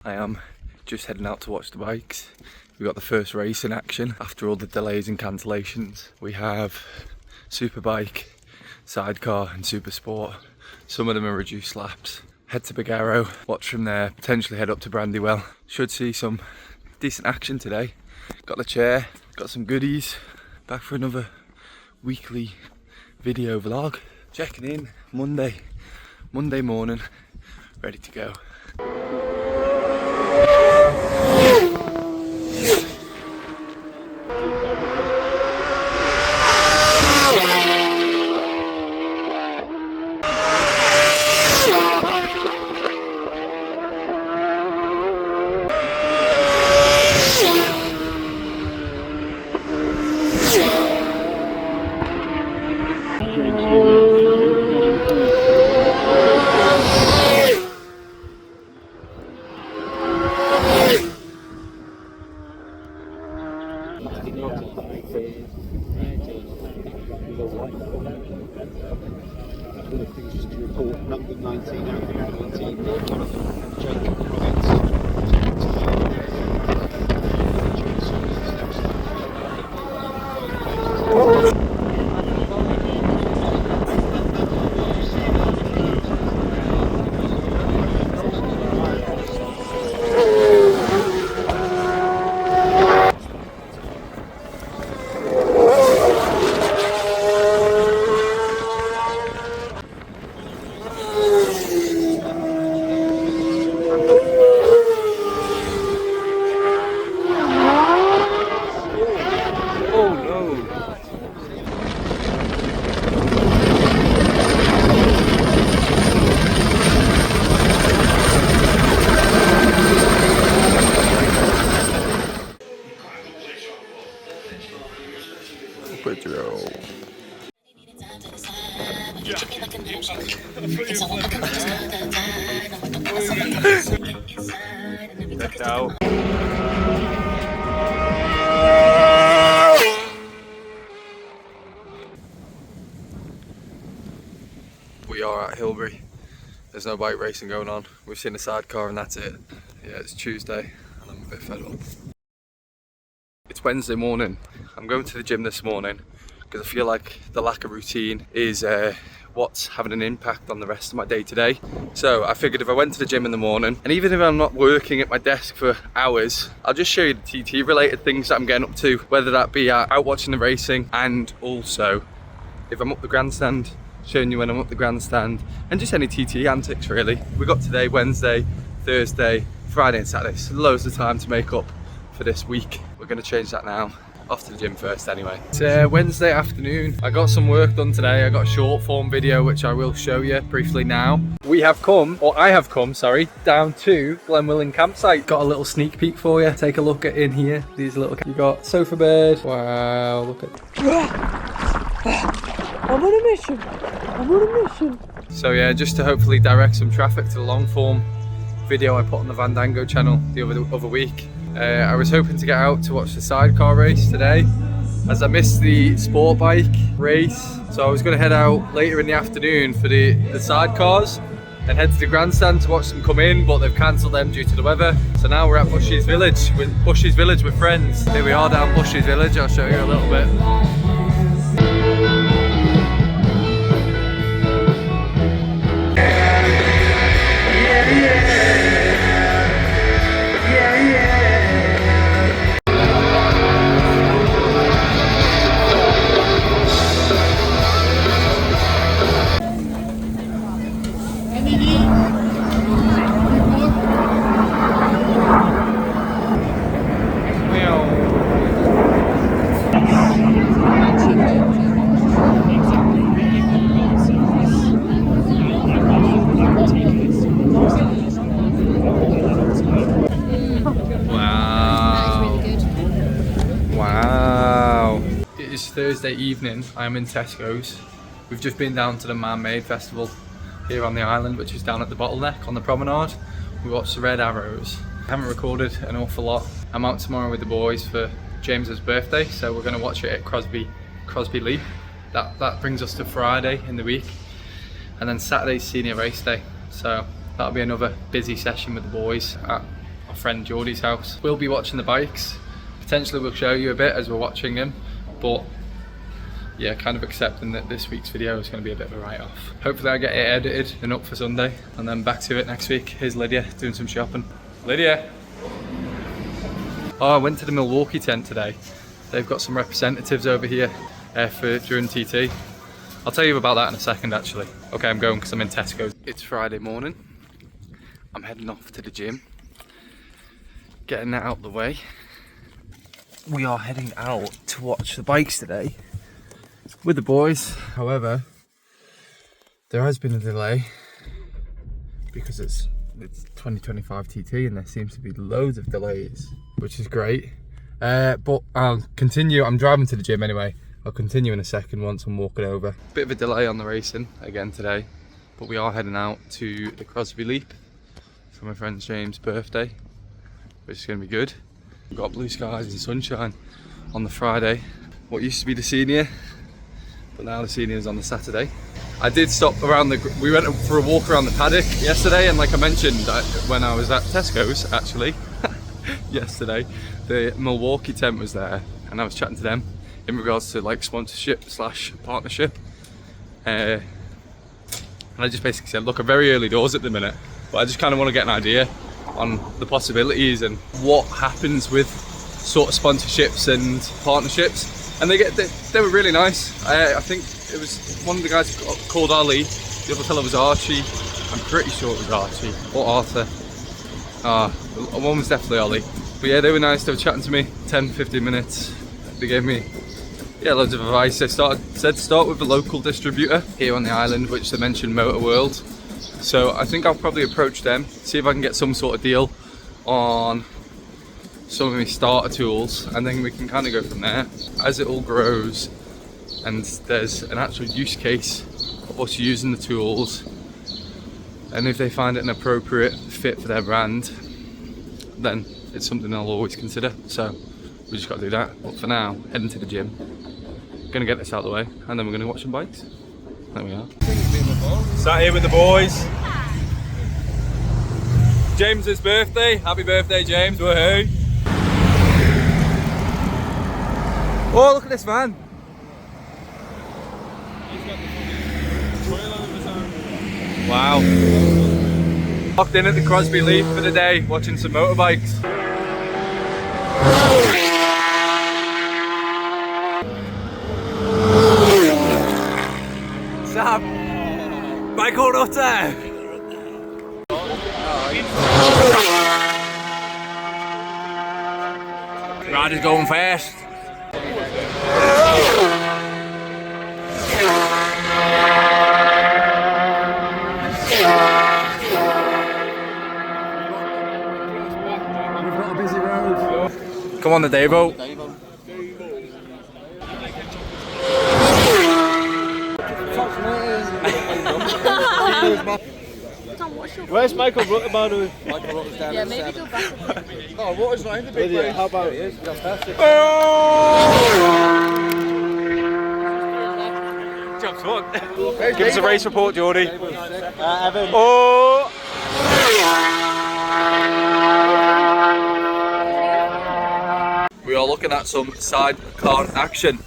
I am just heading out to watch the bikes. We got the first race in action after all the delays and cancellations. We have Superbike, Sidecar and Super Sport. Some of them are reduced laps. Head to Barregarrow, watch from there, potentially head up to Brandywell. Should see some decent action today. Got the chair, got some goodies. Back for another weekly video vlog. Checking in Monday morning, ready to go. Number 19 out of 19, Jacob We are at Hillberry. There's no bike racing going on. We've seen a sidecar and that's it. Yeah, it's Tuesday and I'm a bit fed up. It's Wednesday morning. I'm going to the gym this morning because I feel like the lack of routine is what's having an impact on the rest of my day today. So I figured if I went to the gym in the morning, and even if I'm not working at my desk for hours, I'll just show you the TT related things that I'm getting up to, whether that be out watching the racing, and also if I'm up the grandstand, showing you when I'm up the grandstand, and just any TT antics really. We got today, Wednesday, Thursday, Friday and Saturday, so loads of time to make up for this week. We're going to change that now. Off to the gym first anyway. It's Wednesday afternoon. I got some work done today. I got a short form video which I will show you briefly now. We have come, or I have come, sorry, down to Glenwilling campsite. Got a little sneak peek for you. Take a look at in here. These little, you got sofa bed. Wow, look at. I'm on a mission. I'm on a mission. So yeah, just to hopefully direct some traffic to the long form video I put on the Fandango channel the other week. I was hoping to get out to watch the sidecar race today, as I missed the sport bike race. So I was going to head out later in the afternoon for the sidecars and head to the grandstand to watch them come in, but they've cancelled them due to the weather. So now we're at Bushy's Village with friends. Here we are down Bushy's Village. I'll show you a little bit. Thursday evening, I'm in Tesco's. We've just been down to the Man-Made Festival here on the island, which is down at the Bottleneck on the promenade. We watched the Red Arrows. I haven't recorded an awful lot. I'm out tomorrow with the boys for James's birthday, so we're going to watch it at Crosby Leap. That brings us to Friday in the week, and then Saturday's senior race day. So that'll be another busy session with the boys at friend Geordie's house. We'll be watching the bikes. Potentially we'll show you a bit as we're watching them, but yeah, kind of accepting that this week's video is going to be a bit of a write-off. Hopefully I get it edited and up for Sunday, and then back to it next week. Here's Lydia doing some shopping. Lydia! Oh, I went to the Milwaukee tent today. They've got some representatives over here during TT. I'll tell you about that in a second actually. Okay, I'm going because I'm in Tesco. It's Friday morning. I'm heading off to the gym. Getting that out the way. We are heading out to watch the bikes today with the boys. However, there has been a delay because it's 2025 TT and there seems to be loads of delays, which is great. But I'll continue. I'm driving to the gym anyway. I'll continue in a second once I'm walking over. Bit of a delay on the racing again today, but we are heading out to the Crosby Leap for my friend James' birthday, which is going to be good. We've got blue skies and sunshine on the Friday. What used to be the senior, but now the senior is on the Saturday. I did stop around we went for a walk around the paddock yesterday, and like I mentioned when I was at Tesco's actually, yesterday, the Milwaukee tent was there, and I was chatting to them in regards to like sponsorship / partnership. And I just basically said, look, I'm very early doors at the minute, but I just kind of want to get an idea on the possibilities and what happens with sort of sponsorships and partnerships. And they were really nice. I think it was one of the guys called Ollie, the other fellow was Archie. I'm pretty sure it was Archie or Arthur. One was definitely Ollie. But yeah, they were nice. They were chatting to me 10-15 minutes. They gave me loads of advice. They said start with a local distributor here on the island, which they mentioned Motor World. So I think I'll probably approach them, see if I can get some sort of deal on some of my starter tools, and then we can kind of go from there. As it all grows and there's an actual use case of us using the tools, and if they find it an appropriate fit for their brand, then it's something I'll always consider. So we just got to do that. But for now, heading to the gym, gonna get this out of the way, and then we're gonna watch some bikes. There we are. Sat here with the boys. James's birthday. Happy birthday, James. Woohoo. Oh, look at this van. Wow. Locked in at the Crosby Leap for the day, watching some motorbikes. Sam, bike hold up there. Rider's going fast. We've got a busy road. Come on, the Davo. Where's Michael Rutterman? Michael Rutter's down. Yeah, maybe go back. Oh, Rutter's not in the big race. How about it? Fantastic. Jumps on. Give us a race report, Geordie. Evan. Oh! We are looking at some sidecar action.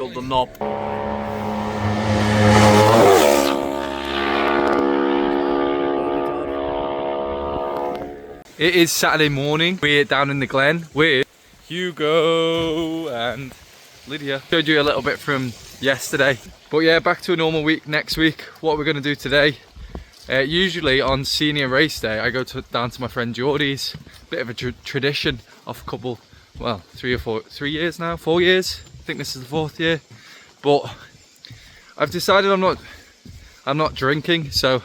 The knob. It is Saturday morning. We're down in the Glen with Hugo and Lydia. Showed you a little bit from yesterday, but yeah, back to a normal week next week. What we're going to do today, usually on senior race day, I go down to my friend Geordie's. Bit of a tradition of a couple, well, 3 years now, 4 years. I think this is the 4th year, but I've decided I'm not drinking, so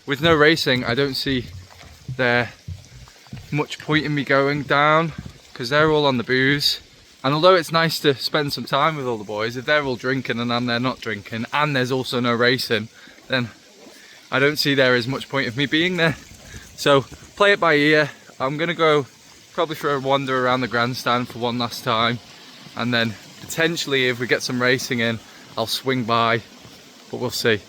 with no racing I don't see there much point in me going down because they're all on the booze. And although it's nice to spend some time with all the boys, if they're all drinking and they're not drinking and there's also no racing, then I don't see there is much point of me being there. So play it by ear. I'm gonna go probably for a wander around the grandstand for one last time, and then potentially if we get some racing in, I'll swing by, but we'll see.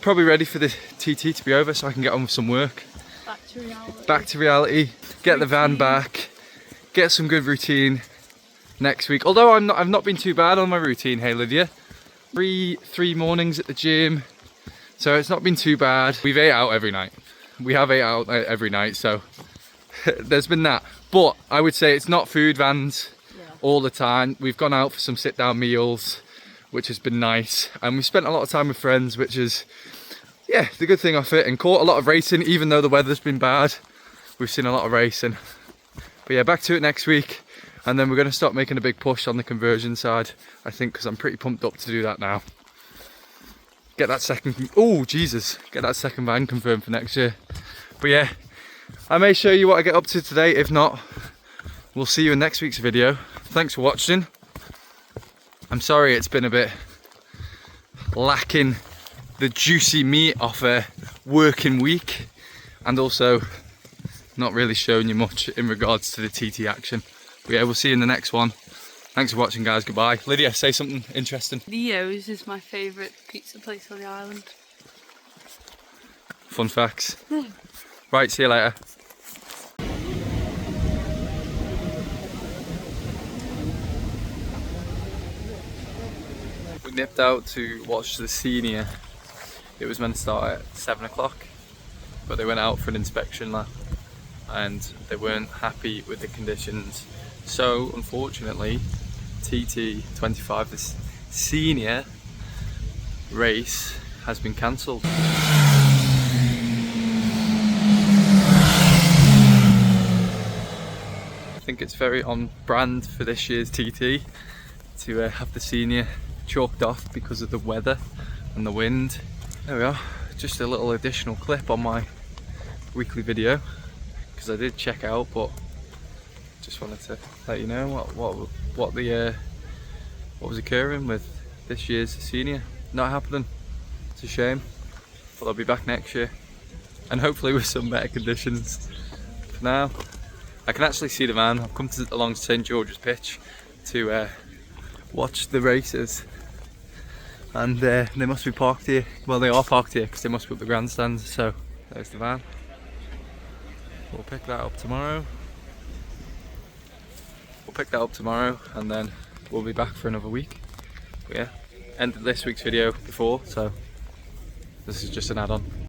Probably ready for the TT to be over so I can get on with some work. Back to reality. Back to reality, get the van back, get some good routine next week. Although I've not been too bad on my routine, hey Lydia. Three mornings at the gym, so it's not been too bad. We've ate out every night. We have ate out every night, so there's been that. But I would say it's not food vans all the time. We've gone out for some sit down meals, which has been nice, and we spent a lot of time with friends, which is, yeah, the good thing off it, and caught a lot of racing. Even though the weather's been bad, we've seen a lot of racing. But yeah, back to it next week, and then we're going to start making a big push on the conversion side, I think, because I'm pretty pumped up to do that now. Get that second, oh Jesus, get that second van confirmed for next year. But yeah, I may show you what I get up to today. If not, we'll see you in next week's video. Thanks for watching. I'm sorry it's been a bit lacking the juicy meat of a working week, and also not really showing you much in regards to the TT action. But yeah, we'll see you in the next one. Thanks for watching, guys. Goodbye. Lydia, say something interesting. Leo's is my favourite pizza place on the island. Fun facts. Right, see you later. We nipped out to watch the senior. It was meant to start at 7 o'clock, but they went out for an inspection lap and they weren't happy with the conditions. So unfortunately, TT25, this senior race, has been cancelled. I think it's very on brand for this year's TT to have the senior chalked off because of the weather and the wind. There we are, just a little additional clip on my weekly video, because I did check out, but just wanted to let you know what was occurring with this year's senior. Not happening. It's a shame, but I'll be back next year, and hopefully with some better conditions. For now, I can actually see the van. I've come along to St George's Pitch to watch the races, and they must be parked here. Well, they are parked here because they must be up the grandstands. So there's the van. We'll pick that up tomorrow. And then we'll be back for another week. But yeah, ended this week's video before, so this is just an add-on.